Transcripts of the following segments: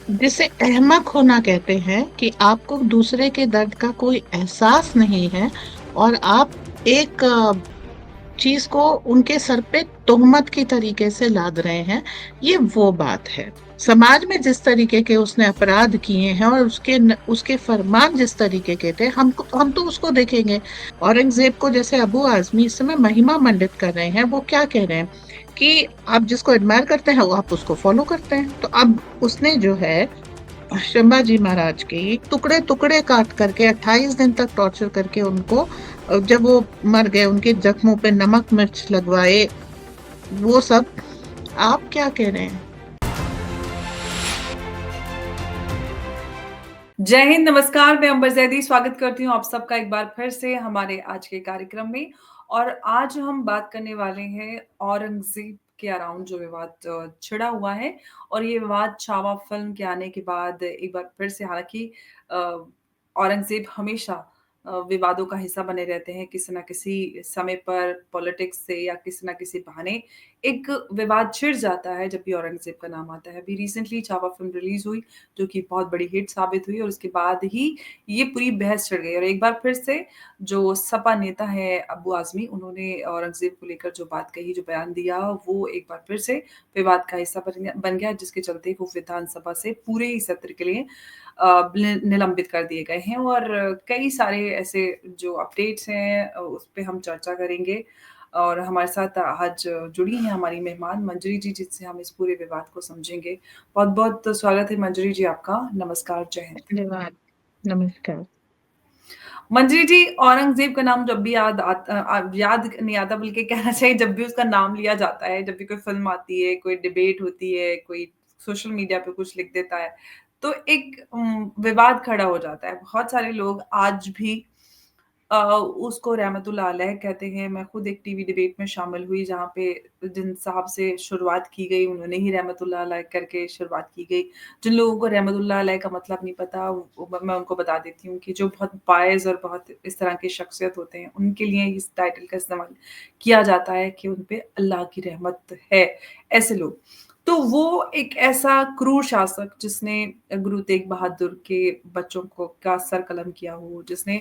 जिसे अहमक होना कहते हैं कि आपको दूसरे के दर्द का कोई एहसास नहीं है और आप एक चीज को उनके सर पे तोहमत की तरीके से लाद रहे हैं। ये वो बात है। समाज में जिस तरीके के उसने अपराध किए हैं और उसके फरमान जिस तरीके के थे, हम तो उसको देखेंगे। औरंगजेब को जैसे अबू आजमी इस समय महिमा मंडित कर रहे हैं, वो क्या कह रहे हैं कि आप जिसको एडमायर करते हैं वो आप उसको फॉलो करते हैं। तो अब उसने जो है शंभाजी महाराज के टुकड़े टुकड़े काट करके 28 दिन तक टॉर्चर करके उनको, जब वो मर गए उनके जख्मों पे नमक मिर्च लगवाए, वो सब। आप क्या कह रहे हैं? जय हिंद, नमस्कार। मैं अंबर जैदी स्वागत करती हूँ आप सबका एक बार फिर से हमारे आज के कार्यक्रम में। और आज हम बात करने वाले हैं औरंगज़ेब के अराउंड जो विवाद छिड़ा हुआ है। और ये विवाद छावा फ़िल्म के आने के बाद एक बार फिर से, हालाँकि औरंगज़ेब हमेशा विवादों का हिस्सा बने रहते हैं। किसी न किसी समय पर पॉलिटिक्स से या किसी न किसी बहाने एक विवाद छिड़ जाता है जब भी औरंगज़ेब का नाम आता है। अभी रिसेंटली छावा फ़िल्म रिलीज़ हुई, जो कि बहुत बड़ी हिट साबित हुई, और उसके बाद ही ये पूरी बहस छिड़ गई। और एक बार फिर से जो सपा नेता है अब्बू आज़मी, उन्होंने औरंगज़ेब को लेकर जो बात कही, जो बयान दिया, वो एक बार फिर से विवाद का हिस्सा बन गया, जिसके चलते वो विधानसभा से पूरे ही सत्र के लिए निलंबित कर दिए गए हैं। और कई सारे ऐसे जो अपडेट्स हैं, उस पे हम चर्चा करेंगे। और हमारे साथ आज जुड़ी हैं हमारी मेहमान मंजरी जी, जिससे हम इस पूरे विवाद को समझेंगे। बहुत-बहुत स्वागत है मंजरी जी आपका। नमस्कार, जय हिंद। धन्यवाद। नमस्कार। मंजरी जी, औरंगज़ेब का नाम जब भी याद नहीं आता, बल्कि कहना चाहिए जब भी उसका नाम लिया जाता है, जब भी कोई फ़िल्म आती है, कोई डिबेट होती है, कोई सोशल मीडिया पे कुछ लिख देता है, तो एक विवाद खड़ा हो जाता है। बहुत सारे लोग आज भी उसको रहमतुल्लाह अलैह कहते हैं। मैं खुद एक टीवी डिबेट में शामिल हुई, जहाँ पे जिन साहब से शुरुआत की गई, उन्होंने ही रहमतुल्लाह अलैह करके शुरुआत की गई। जिन लोगों को रहमतुल्लाह अलैह का मतलब नहीं पता, मैं उनको बता देती हूँ कि जो बहुत बायज़ और बहुत इस तरह की शख्सियत होते हैं, उनके लिए इस टाइटल का इस्तेमाल किया जाता है कि उन पे अल्लाह की रहमत है, ऐसे लोग। तो वो एक ऐसा क्रूर शासक, जिसने गुरु तेग बहादुर के बच्चों को का सर कलम किया हो, जिसने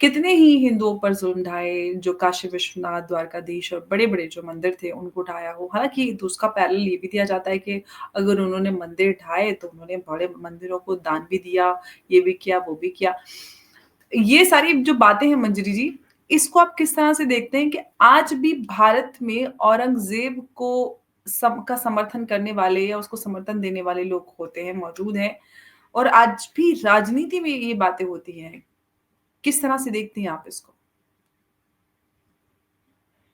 कितने ही हिंदुओं पर ज़ुल्म ढाए, जो काशी विश्वनाथ, द्वारकाधीश और बड़े-बड़े जो मंदिर थे, उनको ढाया हो। हालाँकि तो उसका पैरेलल ये भी दिया जाता है कि अगर उन्होंने मंदिर ढाए, तो उन्होंने बड़े मंदिरों को दान भी दिया, ये भी किया, वो भी किया। ये सारी जो बातें हैं मंजरी जी, इसको आप किस तरह से देखते हैं कि आज भी भारत में औरंगज़ेब को का समर्थन करने वाले या उसको समर्थन देने वाले लोग होते हैं, मौजूद हैं, और आज भी राजनीति में ये बातें होती हैं। किस तरह से देखती हैं आप इसको?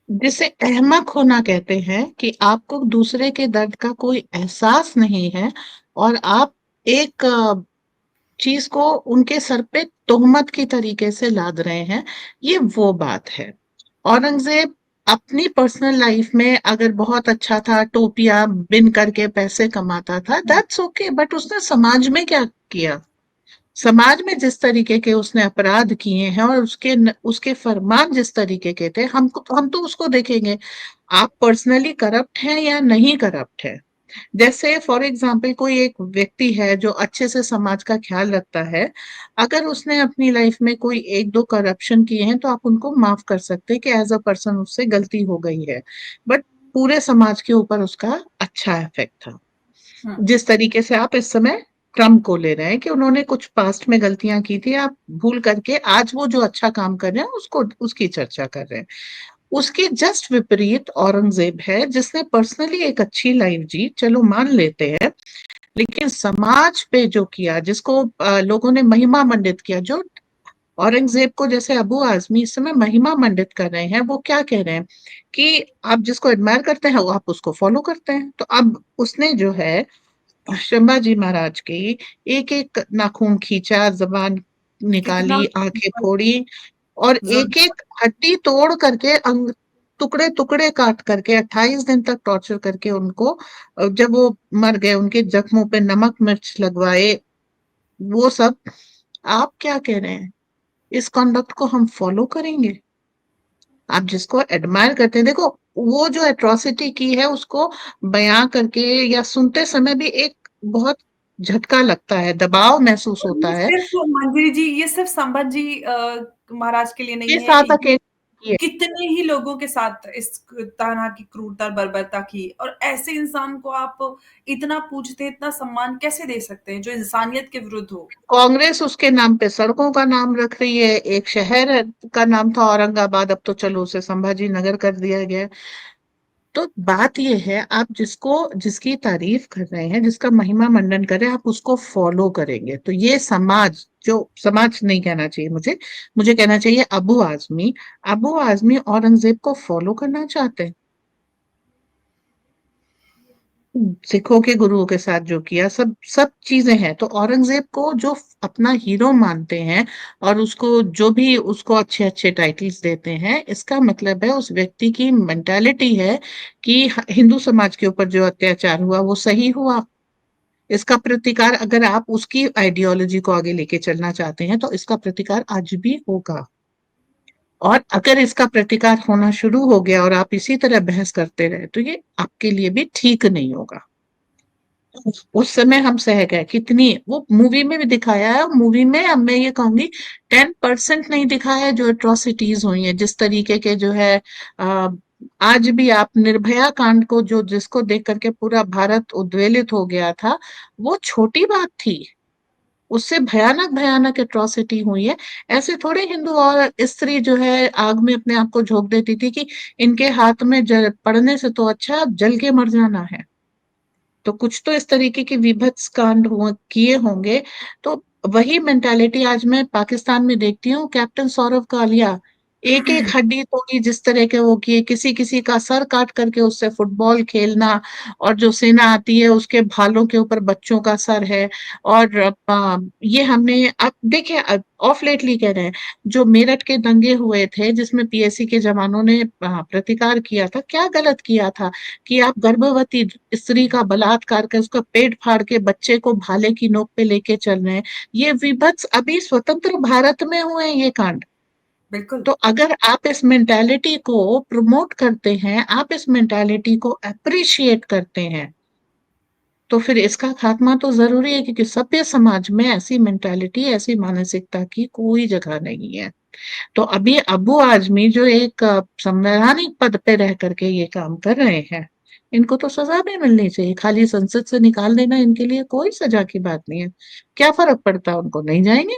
जिसे अहमक होना कहते हैं कि आपको दूसरे के दर्द का कोई एहसास नहीं है और आप एक चीज को उनके सर पे तोहमत की तरीके से लाद रहे हैं। ये वो बात है। औरंगजेब अपनी पर्सनल लाइफ में अगर बहुत अच्छा था, टोपियां बिन करके पैसे कमाता था, हुँ। दैट्स ओके, बट उसने समाज में क्या किया? समाज में जिस तरीके के उसने अपराध किए हैं और उसके फरमान जिस तरीके के थे, हम तो उसको देखेंगे। आप पर्सनली करप्ट हैं या नहीं करप्ट है। जैसे फॉर एग्जाम्पल कोई एक व्यक्ति है जो अच्छे से समाज का ख्याल रखता है, अगर उसने अपनी लाइफ में कोई एक दो करप्शन किए हैं तो आप उनको माफ कर सकते हैं कि एज अ पर्सन उससे गलती हो गई है। बट पूरे समाज के ऊपर उसका अच्छा इफेक्ट था। हुँ। जिस तरीके से आप इस समय ट्रम्प को ले रहे हैं कि उन्होंने कुछ पास्ट में गलतियां की थी, आप भूल करके आज वो जो अच्छा काम कर रहे हैं उसको उसकी चर्चा कर रहे हैं। उसके जस्ट विपरीत औरंगजेब है, जिसने पर्सनली एक अच्छी लाइफ जी, चलो मान लेते हैं, लेकिन समाज पे जो किया, जिसको लोगों ने महिमा मंडित किया, जो औरंगजेब को जैसे अबू आजमी इस समय महिमा मंडित कर रहे हैं, वो क्या कह रहे हैं कि आप जिसको एडमायर करते हैं वो आप उसको फॉलो करते हैं। तो अब उसने जो है शंभाजी महाराज की एक एक नाखून खींचा, जबान कितना निकाली, आंखें फोड़ी और ज़ुल्म एक एक हड्डी तोड़ करके अंग टुकड़े टुकड़े काट करके 28 दिन तक टॉर्चर करके उनको, जब वो मर गए उनके जख्मों पे नमक मिर्च लगवाए, वो सब। आप क्या कह रहे हैं? इस कॉन्डक्ट को हम फॉलो करेंगे? आप जिसको एडमायर करते हैं, देखो, वो जो एट्रोसिटी की है उसको बयां करके या सुनते समय भी एक बहुत झटका लगता है, दबाव महसूस और होता ये है। सिर्फ मंजरी जी, ये सिर्फ संभाजी महाराज के लिए ये नहीं है, साथ ये अकेले की है। कितने ही लोगों के साथ इस तरह की क्रूरता और बर्बरता की, और ऐसे इंसान को आप इतना पूजते, इतना सम्मान कैसे दे सकते हैं, जो इंसानियत के विरुद्ध हो? कांग्रेस उसके नाम पे सड़कों का नाम रख रही है। एक शहर का नाम था औरंगाबाद, अब तो चलो उसे संभाजी नगर कर दिया गया है। तो बात यह है, आप जिसको, जिसकी तारीफ कर रहे हैं, जिसका महिमा मंडन कर रहे हैं, आप उसको फॉलो करेंगे तो ये समाज, जो समाज नहीं कहना चाहिए मुझे, मुझे कहना चाहिए अबू आजमी, अबू आजमी औरंगजेब को फॉलो करना चाहते हैं। सिखों के गुरुओं के साथ जो किया, सब सब चीजें हैं। तो औरंगजेब को जो अपना हीरो मानते हैं और उसको जो भी उसको अच्छे अच्छे टाइटल्स देते हैं, इसका मतलब है उस व्यक्ति की मेंटालिटी है कि हिंदू समाज के ऊपर जो अत्याचार हुआ वो सही हुआ। इसका प्रतिकार, अगर आप उसकी आइडियोलॉजी को आगे लेके चलना चाहते हैं, तो इसका प्रतिकार आज भी होगा। और अगर इसका प्रतिकार होना शुरू हो गया और आप इसी तरह बहस करते रहे, तो ये आपके लिए भी ठीक नहीं होगा। उस समय हम सह गए, कितनी वो मूवी में भी दिखाया है। मूवी में, अब मैं ये कहूंगी, 10% नहीं दिखाया है जो एट्रोसिटीज हुई है, जिस तरीके के जो है। आ, आज भी आप निर्भया कांड को, जो जिसको देख करके पूरा भारत उद्वेलित हो गया था, वो छोटी बात थी। उससे भयानक भयानक एट्रोसिटी हुई है। ऐसे थोड़े हिंदू और स्त्री जो है आग में अपने आप को झोंक देती थी कि इनके हाथ में पड़ने से तो अच्छा जल के मर जाना है। तो कुछ तो इस तरीके के विभत्स कांड हुआ किए होंगे। तो वही मेंटालिटी आज मैं पाकिस्तान में देखती हूँ। कैप्टन सौरव कालिया, एक एक हड्डी तोड़ी, जिस तरह के वो किए, किसी किसी का सर काट करके उससे फुटबॉल खेलना। और जो सेना आती है उसके भालों के ऊपर बच्चों का सर है। और ये हमने अब देखे, ऑफ लेटली कह रहे हैं, जो मेरठ के दंगे हुए थे जिसमें पीएससी के जवानों ने प्रतिकार किया था, क्या गलत किया था कि आप गर्भवती स्त्री का बलात्कार कर उसका पेट फाड़ के बच्चे को भाले की नोक पे लेके चल रहे हैं। ये विभत्स अभी स्वतंत्र भारत में हुए हैं ये कांड। बिल्कुल, तो अगर आप इस मेंटालिटी को प्रमोट करते हैं, आप इस मेंटालिटी को अप्रिशिएट करते हैं, तो फिर इसका खात्मा तो जरूरी है, क्योंकि सभ्य समाज में ऐसी मेंटालिटी, ऐसी मानसिकता की कोई जगह नहीं है। तो अभी अबू आजमी जो एक संवैधानिक पद पे रह करके ये काम कर रहे हैं, इनको तो सजा भी मिलनी चाहिए। खाली संसद से निकाल देना इनके लिए कोई सजा की बात नहीं है। क्या फर्क पड़ता है उनको, नहीं जाएंगे।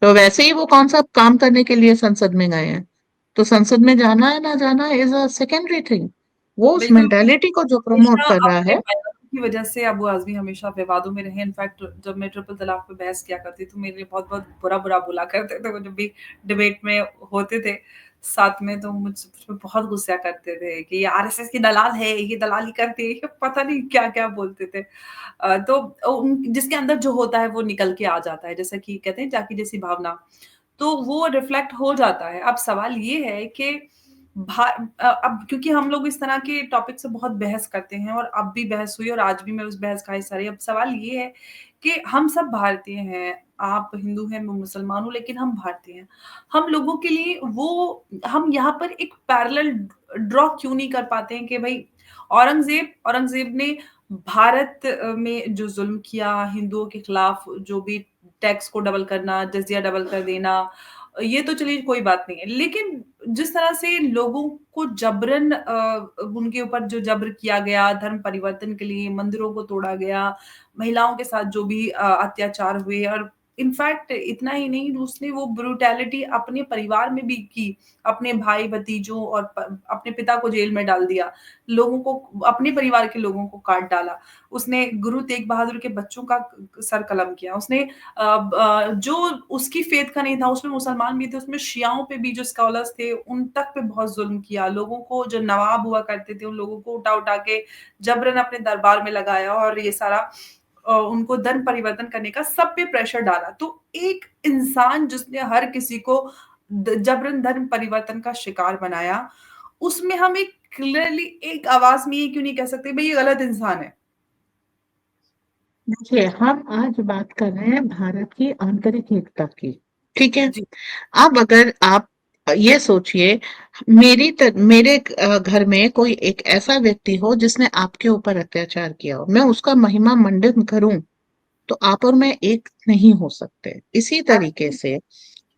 तो वैसे ही वो कौन सा काम करने के लिए संसद में गए हैं। तो संसद में जाना है ना जाना इज अ सेकेंडरी थिंग। वो उस बिल्कुल। मेंटालिटी को जो प्रमोट हमेशा कर रहा अपने है। बयानों की वजह से अबू आज़मी हमेशा विवादों में रहे। इनफैक्ट जब मैं ट्रिपल तलाक पे बहस किया करती थी, मेरे लिए बहुत-बहुत बुरा-बुरा बोला करते थे। वो जब भी डिबेट में होते थे साथ में, तो मुझ पे बहुत गुस्सा करते थे कि ये आरएसएस की दलाल है, ये दलाली करती है, ये पता नहीं क्या-क्या बोलते थे। तो उन जिसके अंदर जो होता है वो निकल के आ जाता है। जैसा कि कहते हैं झाँकी जैसी भावना, तो वो रिफ्लेक्ट हो जाता है। अब सवाल ये है कि अब क्योंकि हम लोग इस तरह के टॉपिक से बहुत बहस करते हैं, और अब भी बहस हुई और आज भी मैं उस बहस का हिस्सा रही। अब सवाल ये है कि हम सब भारतीय हैं, आप हिंदू हैं, मैं मुसलमान हूँ, लेकिन हम भारतीय हैं। हम लोगों के लिए वो हम यहाँ पर एक पैरेलल ड्रॉ क्यों नहीं कर पाते हैं कि भई औरंगज़ेब ने भारत में जो ज़ुल्म किया, हिंदुओं के खिलाफ जो भी टैक्स को डबल करना, जज़िया डबल कर देना, ये तो चलिए कोई बात नहीं है। लेकिन जिस तरह से लोगों को जबरन उनके ऊपर जो जब्र किया गया, धर्म परिवर्तन के लिए मंदिरों को तोड़ा गया, महिलाओं के साथ जो भी अत्याचार हुए, और इनफैक्ट इतना ही नहीं, उसने वो ब्रूटैलिटी अपने परिवार में भी की। अपने भाई-भतीजों और अपने पिता को जेल में डाल दिया। लोगों को, अपने परिवार के लोगों को काट डाला। उसने गुरु तेग बहादुर के बच्चों का सर कलम किया। उसने जो उसकी फ़ेथ का नहीं था, उसमें मुसलमान भी थे, उसमें शियाओं पे भी जो स्कॉलर्स थे, उन तक पे बहुत ज़ुल्म किया। लोगों को, जो नवाब हुआ करते थे, उन लोगों को उठा-उठा के जबरन अपने दरबार में लगाया, और ये सारा उनको धर्म परिवर्तन करने का सब पे प्रेशर डाला। तो एक इंसान जिसने हर किसी को जबरन धर्म परिवर्तन का शिकार बनाया, उसमें हम एक क्लियरली एक आवाज़ में ये क्यों नहीं कह सकते भई ये गलत इंसान है? देखिए, हम आज बात कर रहे हैं भारत की आंतरिक एकता की, ठीक है। जी, अब अगर आप ये सोचिए, मेरे घर में कोई एक ऐसा व्यक्ति हो जिसने आपके ऊपर अत्याचार किया हो, मैं उसका महिमा मंडन करूं, तो आप और मैं एक नहीं हो सकते। इसी तरीके से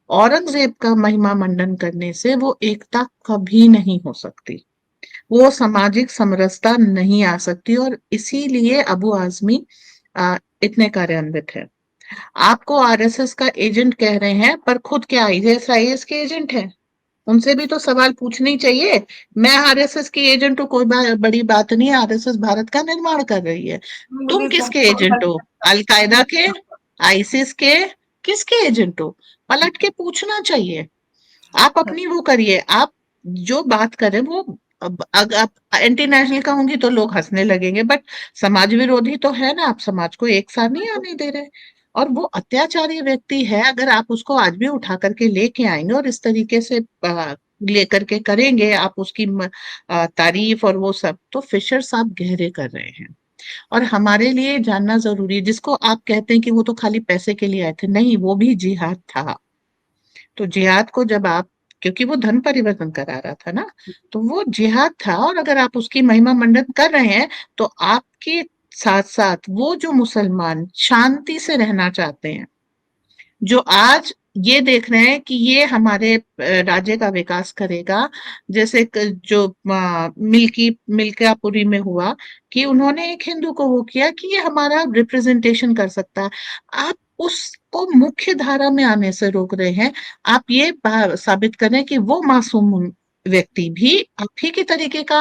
औरंगजेब का महिमा मंडन करने से वो एकता कभी नहीं हो सकती, वो सामाजिक समरसता नहीं आ सकती, और इसीलिए अबू आजमी इतने कार्यान्वित है। आपको आरएसएस का एजेंट कह रहे हैं, पर खुद क्या आईएसआईएस के एजेंट है? उनसे भी तो सवाल पूछने ही चाहिए। मैं आरएसएस की एजेंट हूँ, कोई बड़ी बात नहीं है, आरएसएस भारत का निर्माण कर रही है। तुम मुझे किसके सबको एजेंट हो? अलकायदा के? आईसिस के? किसके एजेंट हो? पलट के पूछना चाहिए। आप अपनी वो करिए, आप जो बात करें वो, अब अगर आप एंटी नेशनल कहूंगी तो लोग हंसने लगेंगे, बट समाज विरोधी तो है ना, आप समाज को एक साथ नहीं आने दे रहे। और वो अत्याचारी व्यक्ति है, अगर आप उसको आज भी उठा करके लेके आएंगे और इस तरीके से लेकर के करेंगे आप उसकी तारीफ और वो सब, तो फिशर साहब गहरे कर रहे हैं। और हमारे लिए जानना जरूरी है, जिसको आप कहते हैं कि वो तो खाली पैसे के लिए आए थे, नहीं, वो भी जिहाद था। तो जिहाद को जब आप, क्योंकि वो धन परिवर्तन करा रहा था ना, तो वो जिहाद था। और अगर आप उसकी महिमा मंडन कर रहे हैं, तो आपके साथ साथ वो जो मुसलमान शांति से रहना चाहते हैं, जो आज ये देख रहे हैं कि ये हमारे राज्य का विकास करेगा, जैसे जो मिल्कियापुरी में हुआ, कि उन्होंने एक हिंदू को वो किया कि ये हमारा रिप्रेजेंटेशन कर सकता है। आप उसको मुख्य धारा में आने से रोक रहे हैं। आप ये साबित करें कि वो मासूम व्यक्ति भी आप ही के तरीके का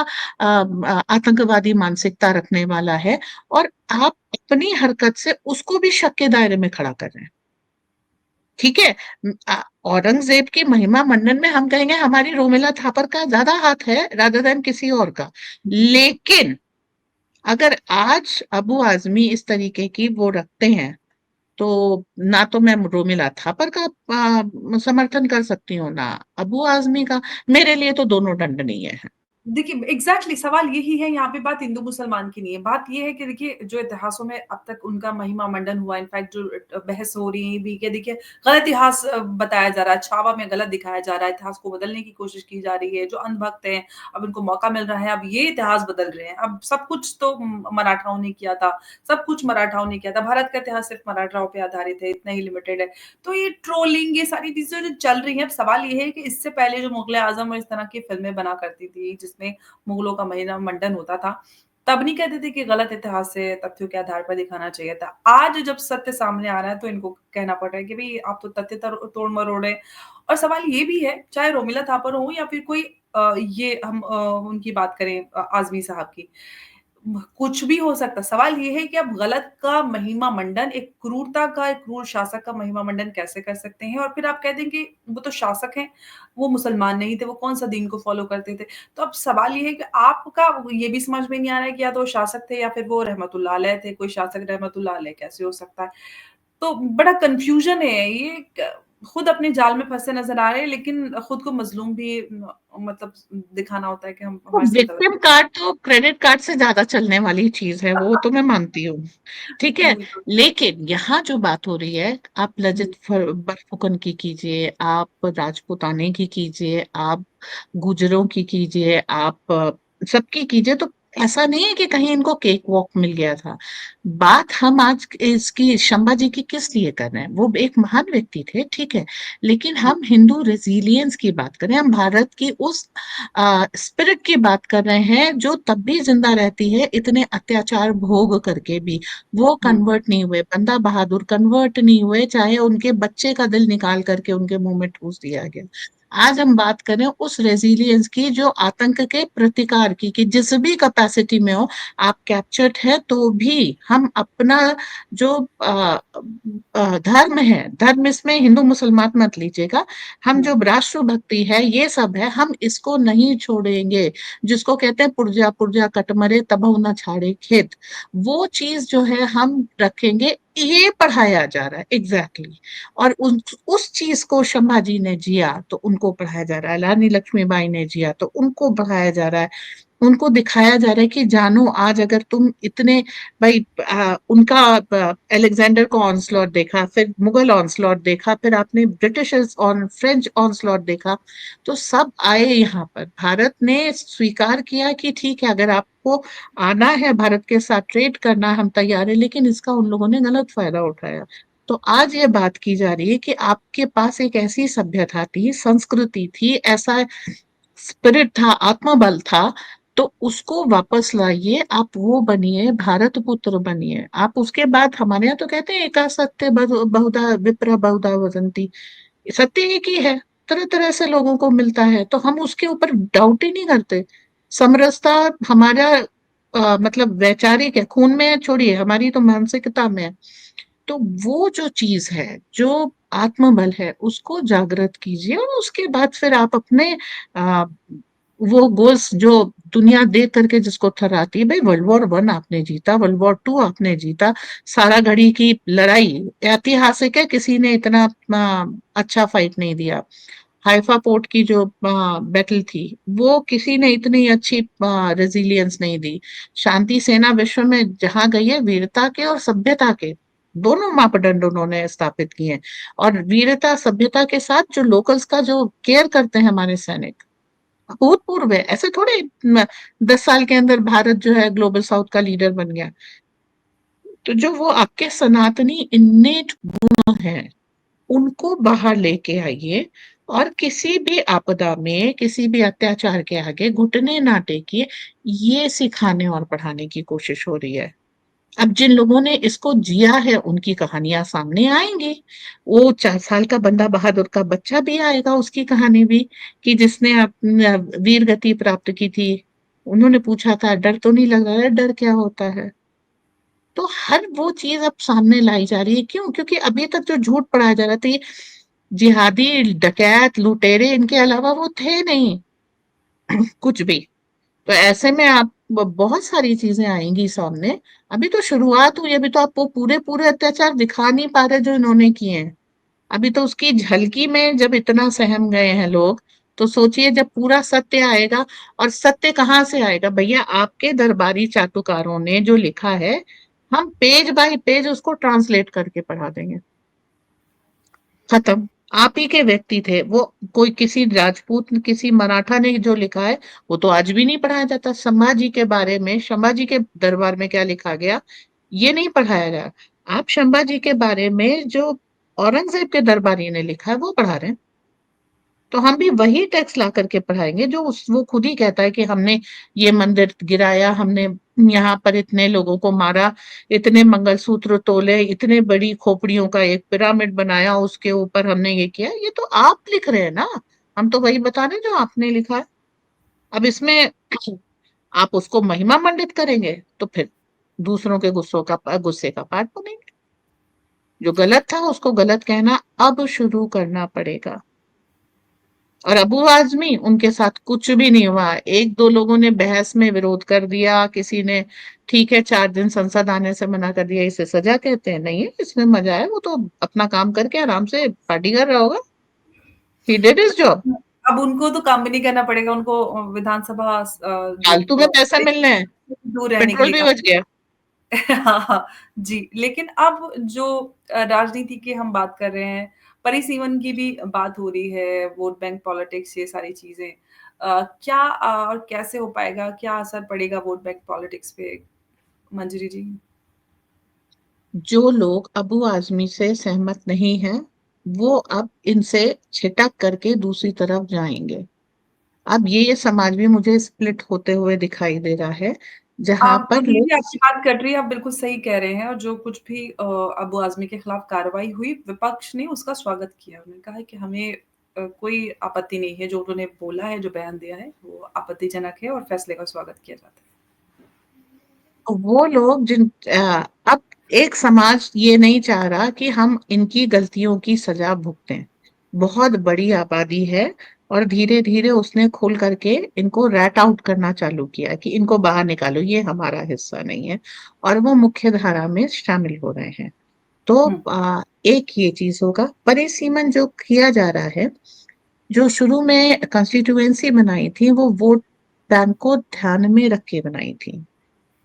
आतंकवादी मानसिकता रखने वाला है, और आप अपनी हरकत से उसको भी शक के दायरे में खड़ा कर रहे हैं। ठीक है। औरंगजेब की महिमा मंडन में हम कहेंगे हमारी रोमिला थापर का ज्यादा हाथ है रादर देन किसी और का। लेकिन अगर आज अबू आजमी इस तरीके की वो रखते हैं, तो ना तो मैं रोमिला थापर का समर्थन कर सकती हूँ, ना अबू आजमी का। मेरे लिए तो दोनों दंडनीय है। देखिए, एग्ज़ैक्टली सवाल यही है, यहाँ पे बात हिंदू-मुसलमान की नहीं है। बात ये है कि देखिए, जो इतिहासों में अब तक उनका महिमा-मंडन हुआ, इनफैक्ट जो बहस हो रही भी कि देखिए, गलत इतिहास बताया जा रहा है, छावा में गलत दिखाया जा रहा है, इतिहास को बदलने की कोशिश की जा रही है। जो अंधभक्त हैं, अब उनको मौका मिल रहा है, अब ये इतिहास बदल रहे हैं। अब सब कुछ तो मराठाओं ने किया था, सब कुछ मराठाओं ने किया था। भारत का इतिहास सिर्फ़ मराठाओं पे आधारित है, इतना ही लिमिटेड है। तो ये ट्रोलिंग, ये सारी चीज़ें जो चल रही हैं, अब सवाल ये है कि इससे पहले जो मुग़ल-ए-आज़म और इस तरह की फ़िल्में बना करती थी, जिसमें मुगलों का महिना मंडन होता था, तब नहीं कहते थे कि गलत इतिहास से तथ्यों के आधार पर दिखाना चाहिए था। आज जब सत्य सामने आ रहा है तो इनको कहना पड़ रहा है कि भई आप तो तथ्य तोड़-मरोड़ रहे हैं। और सवाल ये भी है, चाहे रोमिला थापर हो या फिर कोई ये हम उनकी बात करें आज़मी साहब की। कुछ भी हो सकता है। सवाल ये है कि आप गलत का महिमा मंडन, एक क्रूरता का, एक क्रूर शासक का महिमा मंडन कैसे कर सकते हैं? और फिर आप कह दें कि वो तो शासक हैं, वो मुसलमान नहीं थे, वो कौन-सा दीन को फ़ॉलो करते थे। तो अब सवाल ये है कि आपका ये भी समझ में नहीं आ रहा है कि या तो वो शासक थे या फिर वो रहमतुल्लाह अलैह थे, कोई शासक रहमतुल्लाह अलैह कैसे हो सकता है? तो बड़ा कन्फ्यूज़न है ये, क खुद अपने जाल में फँसे नज़र आ रहे हैं, लेकिन खुद को मज़लूम भी मतलब दिखाना होता है कि हम तो हमारे साथ गलत विक्टिम कार्ड तो क्रेडिट कार्ड से ज्यादा चलने वाली चीज है, वो तो मैं मानती हूँ। ठीक है। बिल्कुल। लेकिन यहाँ जो बात हो रही है, आप हुँ, ललित बरफुकन की कीजिए, आप राजपूताने की कीजिए, आप गुजरों की कीजिए, आप सबकी कीजिए, तो ऐसा नहीं है कि कहीं इनको केक वॉक मिल गया था। बात हम आज इसकी शंबा जी की किस लिए कर रहे हैं? वो एक महान व्यक्ति थे, ठीक है, लेकिन जी, हम हिंदू रेजिलियंस की बात करें, हम भारत की उस स्पिरिट की बात कर रहे हैं जो तब भी जिंदा रहती है इतने अत्याचार भोग करके भी। वो हुँ। कन्वर्ट नहीं हुए, बंदा बहादुर कन्वर्ट नहीं हुए, चाहे उनके बच्चे का दिल निकाल करके उनके मुंह में ठूस दिया गया। आज हम बात करें उस रेजिलियंस की जो आतंक के प्रतिकार की, कि जिस भी कैपेसिटी में हो, आप कैप्चर्ड है तो भी हम अपना जो धर्म है, धर्म इसमें हिंदू मुसलमान मत लीजिएगा, हम हुँ, जो राष्ट्रभक्ति है ये सब है, हम इसको नहीं छोड़ेंगे। जिसको कहते हैं पुर्जा पुर्जा कट मरे तबहु न छाड़े खेत, वो चीज जो है हम रखेंगे। ये पढ़ाया जा रहा है एग्जैक्टली exactly। और उस चीज को संभाजी ने जिया तो उनको पढ़ाया जा रहा है, रानी लक्ष्मीबाई ने जिया तो उनको पढ़ाया जा रहा है, उनको दिखाया जा रहा है कि जानो आज अगर तुम इतने भाई उनका अलेक्जेंडर को ऑनस्लॉट देखा, फिर मुगल ऑनस्लॉट देखा, फिर आपने ब्रिटिश ऑन फ्रेंच ऑनस्लॉट देखा, तो सब आए यहाँ पर। भारत ने स्वीकार किया कि ठीक है, अगर आपको आना है भारत के साथ ट्रेड करना, हम तैयार है, लेकिन इसका उन लोगों ने गलत फायदा उठाया। तो आज ये बात की जा रही है कि आपके पास एक ऐसी सभ्यता थी, संस्कृति थी, ऐसा स्पिरिट था, आत्मबल था, तो उसको वापस लाइए, आप वो बनिए, भारत पुत्र बनिए। आप उसके बाद, हमारे यहाँ तो कहते हैं एका सत्य बहुधा विप्र बहुधा वदंती, सत्य एक ही है, तरह तरह से लोगों को मिलता है, तो हम उसके ऊपर डाउट ही नहीं करते। समरसता हमारा मतलब वैचारिक है, खून में है, छोड़िए, हमारी तो मानसिकता में है। तो वो जो चीज है, जो आत्मबल है, उसको जागृत कीजिए, और उसके बाद फिर आप अपने आ, वो गोल्स जो दुनिया देख करके जिसको थर्राती है, भाई वर्ल्ड वॉर 1 आपने जीता, वर्ल्ड वॉर 2 आपने जीता, सारा घड़ी की लड़ाई ऐतिहासिक है, किसी ने इतना अच्छा फाइट नहीं दिया। हाइफा पोर्ट की जो बैटल थी, वो किसी ने इतनी अच्छी रेजिलियंस नहीं दी। शांति सेना विश्व में जहां गई है, वीरता के और सभ्यता के दोनों मापदंड उन्होंने स्थापित किए हैं। और वीरता सभ्यता के साथ जो लोकल्स का जो केयर करते हैं हमारे सैनिक, भूतपूर्व है, ऐसे थोड़े 10 साल के अंदर भारत जो है ग्लोबल साउथ का लीडर बन गया। तो जो वो आपके सनातनी इन्नेट गुण हैं, उनको बाहर लेके आइए, और किसी भी आपदा में, किसी भी अत्याचार के आगे घुटने ना टेकिए। ये सिखाने और पढ़ाने की कोशिश हो रही है। अब जिन लोगों ने इसको जिया है, उनकी कहानियां सामने आएंगी। वो 4 साल का बंदा बहादुर का बच्चा भी आएगा, उसकी कहानी भी, कि जिसने वीर गति प्राप्त की थी। उन्होंने पूछा था, डर तो नहीं लग रहा है? डर क्या होता है? तो हर वो चीज अब सामने लाई जा रही है। क्यों? क्योंकि अभी तक जो झूठ पढ़ाया जा रहा था, ये जिहादी, डकैत, लुटेरे, इनके अलावा वो थे नहीं कुछ भी। तो ऐसे में आप बहुत सारी चीजें आएंगी सामने। अभी तो शुरुआत हुई, अभी तो आपको पूरे पूरे अत्याचार दिखा नहीं पा रहे जो इन्होंने किए हैं। अभी तो उसकी झलकी में जब इतना सहम गए हैं लोग, तो सोचिए जब पूरा सत्य आएगा। और सत्य कहाँ से आएगा भैया? आपके दरबारी चाटुकारों ने जो लिखा है, हम पेज बाय पेज उसको ट्रांसलेट करके पढ़ा देंगे। खत्म। आप ही के व्यक्ति थे वो। कोई किसी राजपूत, किसी मराठा ने जो लिखा है, वो तो आज भी नहीं पढ़ाया जाता। संभाजी के बारे में, संभाजी के दरबार में क्या लिखा गया, ये नहीं पढ़ाया गया। आप संभाजी के बारे में जो औरंगजेब के दरबारी ने लिखा है, वो पढ़ा रहे हैं। तो हम भी वही टेक्स्ट ला करके पढ़ाएंगे जो वो खुद ही कहता है कि हमने ये मंदिर गिराया, हमने यहाँ पर इतने लोगों को मारा, इतने मंगलसूत्र तोले, इतने बड़ी खोपड़ियों का एक पिरामिड बनाया, उसके ऊपर हमने ये किया। ये तो आप लिख रहे हैं ना, हम तो वही बता रहे हैं जो आपने लिखा है। अब इसमें आप उसको महिमा मंडित करेंगे, तो फिर दूसरों के गुस्से का पाठ बनेंगे। जो गलत था उसको गलत कहना अब शुरू करना पड़ेगा। और अबू आजमी, उनके साथ कुछ भी नहीं हुआ। एक दो लोगों ने बहस में विरोध कर दिया, किसी ने ठीक है 4 दिन संसद आने से मना कर दिया, इसे सजा कहते हैं? नहीं है, इसमें मजा है। वो तो अपना काम करके आराम से पार्टी कर रहा होगा। He did his job. अब उनको तो काम भी नहीं करना पड़ेगा, उनको विधानसभा जो फालतू में पैसा मिलने हैं, दूर रहने के पेट्रोल लिए भी कहा। बच गया। हाँ, हाँ, जी। लेकिन अब जो राजनीति की हम बात कर रहे हैं, परिसीमन की भी बात हो रही है, वोट बैंक पॉलिटिक्स, ये सारी चीज़ें। क्या और कैसे हो पाएगा? क्या असर पड़ेगा वोट बैंक पॉलिटिक्स पे? मंजरी जी? जो लोग अबू आजमी से सहमत नहीं हैं, वो अब इनसे छिटक करके दूसरी तरफ जाएंगे। अब ये समाज भी मुझे स्प्लिट होते हुए दिखाई दे रहा है, जहां पर ये भी लोग, आपकी बात कट रही है, आप बिल्कुल सही कह रहे हैं। और जो कुछ भी अबू आज़मी के खिलाफ कार्रवाई हुई, विपक्ष ने उसका स्वागत किया। उन्होंने कहा है कि हमें कोई आपत्ति नहीं है, जो उन्होंने बोला है, जो बयान दिया है, वो आपत्तिजनक है और फैसले का स्वागत किया जाता है। वो लोग अब एक समाज ये नहीं चाह रहा कि हम इनकी गलतियों की सजा भुगतें। बहुत बड़ी आबादी है, और धीरे धीरे उसने खोल करके इनको रैट आउट करना चालू किया कि इनको बाहर निकालो, ये हमारा हिस्सा नहीं है। और वो मुख्य धारा में शामिल हो रहे हैं। तो हुँ, एक ये चीज होगा। परिसीमन जो किया जा रहा है, जो शुरू में कंस्टिट्यूएंसी बनाई थी, वो वोट बैंक को ध्यान में रख के बनाई थी।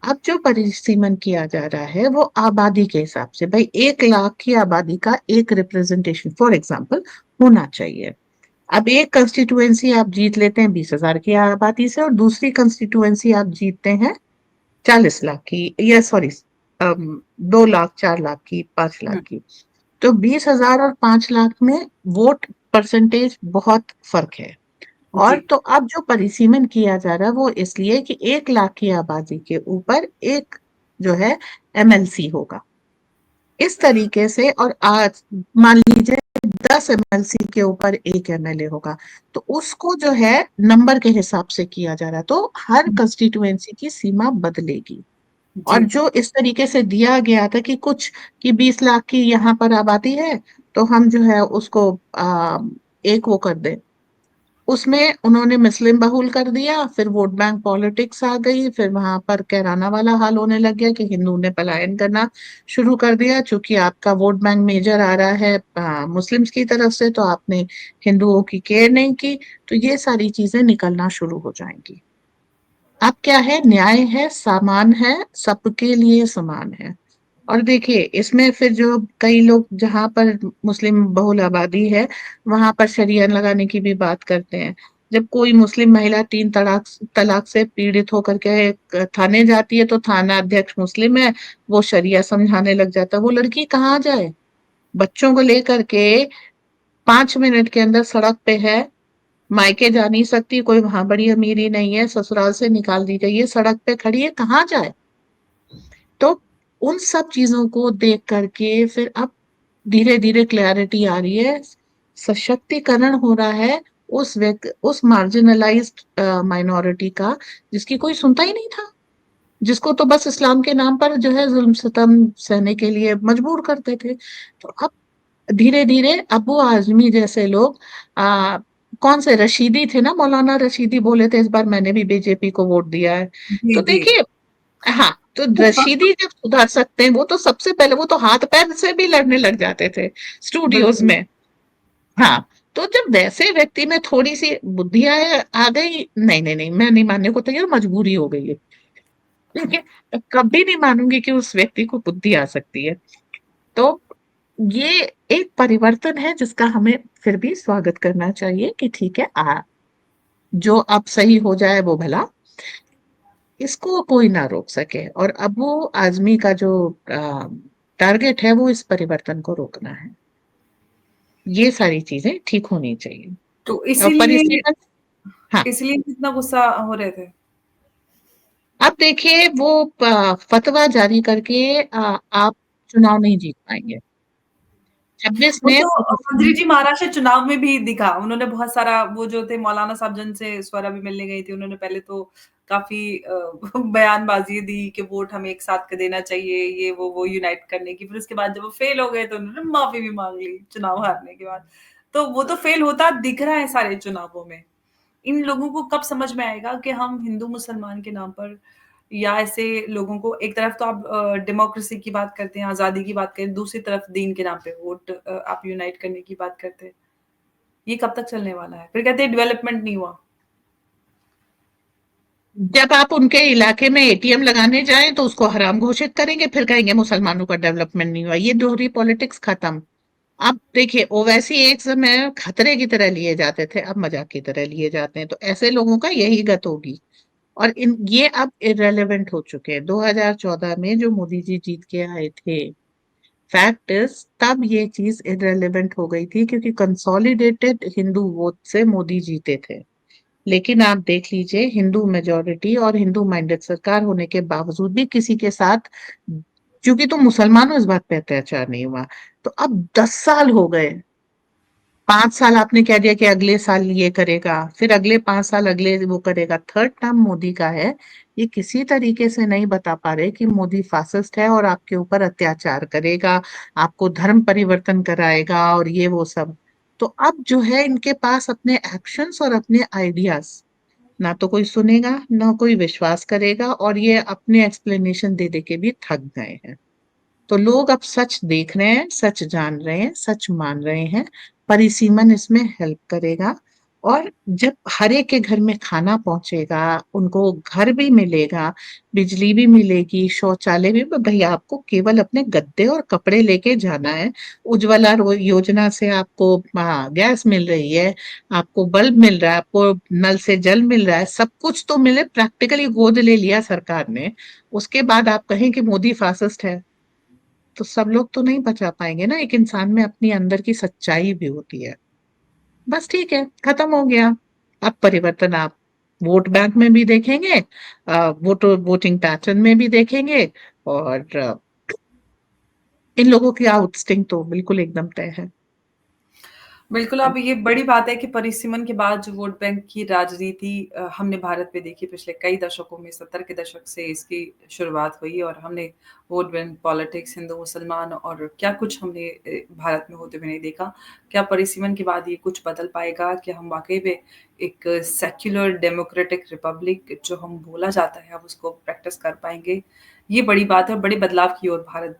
अब जो परिसीमन किया जा रहा है वो आबादी के हिसाब से, भाई 1 लाख की आबादी का एक रिप्रेजेंटेशन फॉर एग्जाम्पल होना चाहिए। अब एक कंस्टिट्यूएंसी आप जीत लेते हैं 20,000 की आबादी से, और दूसरी कंस्टिट्यूएंसी आप जीतते हैं 40 लाख की, या सॉरी 2 लाख, 4 लाख की, 5 लाख हुँ, की। तो 20,000 और 5 लाख में वोट परसेंटेज बहुत फर्क है। और जी, तो अब जो परिसीमन किया जा रहा है वो इसलिए कि 1 लाख की आबादी के ऊपर एक जो है एमएलसी होगा, इस तरीके से। और आज मान लीजिए 10 एमएलसी के ऊपर एक एमएलए होगा, तो उसको जो है नंबर के हिसाब से किया जा रहा है, तो हर हुँ, कंस्टिट्यूएंसी की सीमा बदलेगी। जी, और जो इस तरीके से दिया गया था कि कुछ कि 20 लाख की यहाँ पर आबादी है, तो हम जो है उसको एक वो कर दें, उसमें उन्होंने मुस्लिम बहुल कर दिया, फिर वोट बैंक पॉलिटिक्स आ गई, फिर वहां पर कैराना वाला हाल होने लग गया कि हिंदू ने पलायन करना शुरू कर दिया, क्योंकि आपका वोट बैंक मेजर आ रहा है मुस्लिम्स की तरफ से, तो आपने हिंदुओं की केयर नहीं की। तो ये सारी चीजें निकलना शुरू हो जाएंगी। अब क्या है, न्याय है, सामान है, सबके लिए समान है। और देखिए इसमें फिर जो कई लोग जहां पर मुस्लिम बहुल आबादी है वहां पर शरिया लगाने की भी बात करते हैं। जब कोई मुस्लिम महिला 3 तलाक तलाक से पीड़ित होकर के थाने जाती है, तो थाना अध्यक्ष मुस्लिम है, वो शरिया समझाने लग जाता है। वो लड़की कहाँ जाए, बच्चों को लेकर के 5 मिनट के अंदर सड़क पे है, मायके जा नहीं सकती, कोई वहां बड़ी अमीरी नहीं है, ससुराल से निकाल दी गई है, सड़क पे खड़ी है, कहाँ जाए। तो उन सब चीजों को देख करके फिर अब धीरे धीरे क्लैरिटी आ रही है, सशक्तिकरण हो रहा है उस व्यक्ति, उस मार्जिनलाइज्ड माइनॉरिटी का, जिसकी कोई सुनता ही नहीं था, जिसको तो बस इस्लाम के नाम पर जो है जुल्म सितम सहने के लिए मजबूर करते थे। तो अब धीरे धीरे अबू आजमी जैसे लोग, आ, कौन से रशीदी थे ना, मौलाना रशीदी बोले थे इस बार मैंने भी बीजेपी को वोट दिया है। जी, तो जी। देखिए, हाँ, तो रशीदी जब सुधार सकते हैं, वो तो सबसे पहले वो तो हाथ पैर से भी लड़ने लग जाते थे स्टूडियोज बिल्कुल, में। हाँ, तो जब वैसे व्यक्ति में थोड़ी सी बुद्धि आ गई, नहीं नहीं नहीं, मैं नहीं मानने को तैयार, मजबूरी हो गई है, ठीक है, कभी नहीं मानूंगी कि उस व्यक्ति को बुद्धि आ सकती है। तो ये एक परिवर्तन है जिसका हमें फिर भी स्वागत करना चाहिए कि ठीक है, जो अब सही हो जाए वो भला, इसको कोई ना रोक सके। और अब वो आजमी का जो टारगेट है वो इस परिवर्तन को रोकना है। ये सारी चीजें ठीक होनी चाहिए। तो और इसीलिए परिसीमन, हाँ, इसीलिए इतना गुस्सा हो रहे थे। अब देखिए वो फतवा जारी करके आप चुनाव नहीं जीत पाएंगे। 26 वो में तो मंत्री परिसीमन, जी महाराष्ट्र चुनाव में भी दिखा। उन्होंने बहुत सारा वो जो थे मौलाना साहब जिनसे स्वरा भी मिलने गई थी, उन्होंने पहले तो काफ़ी बयानबाज़ी दी कि वोट हमें एक साथ देना चाहिए, ये वो यूनाइट करने की। फिर उसके बाद जब वो फेल हो गए तो उन्होंने माफ़ी भी माँग ली चुनाव हारने के बाद। तो वो तो फेल होता दिख रहा है सारे चुनावों में। इन लोगों को कब समझ में आएगा कि हम हिंदू-मुसलमान के नाम पर या ऐसे लोगों को एक तरफ तो आप डेमोक्रेसी की बात करते हैं, आज़ादी की बात करें, दूसरी तरफ दीन के नाम पे वोट आप यूनाइट करने की बात करते हैं। ये कब तक चलने वाला है? फिर कहते हैं डेवलपमेंट नहीं हुआ। जब आप उनके इलाके में एटीएम लगाने जाएं तो उसको हराम घोषित करेंगे, फिर कहेंगे मुसलमानों का डेवलपमेंट नहीं हुआ। ये दोहरी पॉलिटिक्स खत्म। अब देखिए, ओवैसी एक समय खतरे की तरह लिए जाते थे, अब मजाक की तरह लिए जाते हैं, तो ऐसे लोगों का यही गत होगी। और इन ये अब इरेलेवेंट हो चुके हैं। 2014 में जो मोदी जी जीत के आए थे, फैक्ट इज तब ये चीज इरेलेवेंट हो गई थी, क्योंकि कंसोलिडेटेड हिंदू वोट से मोदी जीते थे। लेकिन आप देख लीजिए, हिंदू मेजोरिटी और हिंदू माइंडेड सरकार होने के बावजूद भी किसी के साथ, क्योंकि तो मुसलमानों इस बात पे अत्याचार नहीं हुआ। तो अब 10 साल हो गए, 5 साल आपने कह दिया कि अगले साल ये करेगा, फिर अगले 5 साल अगले वो करेगा, थर्ड टर्म मोदी का है। ये किसी तरीके से नहीं बता पा रहे कि मोदी फासिस्ट है और आपके ऊपर अत्याचार करेगा, आपको धर्म परिवर्तन कराएगा और ये वो सब। तो अब जो है इनके पास अपने एक्शंस और अपने आइडियाज, ना तो कोई सुनेगा ना कोई विश्वास करेगा, और ये अपने एक्सप्लेनेशन दे दे के भी थक गए हैं। तो लोग अब सच देख रहे हैं, सच जान रहे हैं, सच मान रहे हैं। परिसीमन इसमें हेल्प करेगा। और जब हर एक के घर में खाना पहुंचेगा, उनको घर भी मिलेगा, बिजली भी मिलेगी, शौचालय भी, भैया आपको केवल अपने गद्दे और कपड़े लेके जाना है। उज्ज्वला योजना से आपको गैस मिल रही है, आपको बल्ब मिल रहा है, आपको नल से जल मिल रहा है, सब कुछ तो मिले, प्रैक्टिकली गोद ले लिया सरकार ने। उसके बाद आप कहें कि मोदी फासिस्ट है, तो सब लोग तो नहीं बचा पाएंगे ना। एक इंसान में अपनी अंदर की सच्चाई भी होती है। बस ठीक है, खत्म हो गया। अब परिवर्तन आप वोट बैंक में भी देखेंगे, वोटिंग पैटर्न में भी देखेंगे, और इन लोगों की आउटस्टिंग तो बिल्कुल एकदम तय है। बिल्कुल, अब ये बड़ी बात है कि परिसीमन के बाद जो वोट बैंक की राजनीति हमने भारत में देखी पिछले कई दशकों में, 70 के दशक से इसकी शुरुआत हुई और हमने वोट बैंक पॉलिटिक्स, हिंदू-मुसलमान और क्या कुछ हमने भारत में होते हुए नहीं देखा। क्या परिसीमन के बाद ये कुछ बदल पाएगा? क्या हम वाक़ई में एक सेक्युलर डेमोक्रेटिक रिपब्लिक जो हम बोला जाता है, अब उसको प्रैक्टिस कर पाएँगे? ये बड़ी बात है और बड़े बदलाव की ओर भारत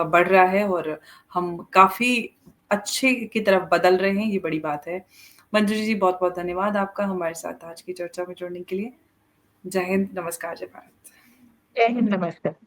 बढ़ रहा है और हम काफ़ी अच्छे की तरफ बदल रहे हैं, ये बड़ी बात है। मंजरी जी, बहुत-बहुत धन्यवाद आपका हमारे साथ आज की चर्चा में जुड़ने के लिए। जय हिंद, नमस्कार, जय भारत। जय हिंद, नमस्कार।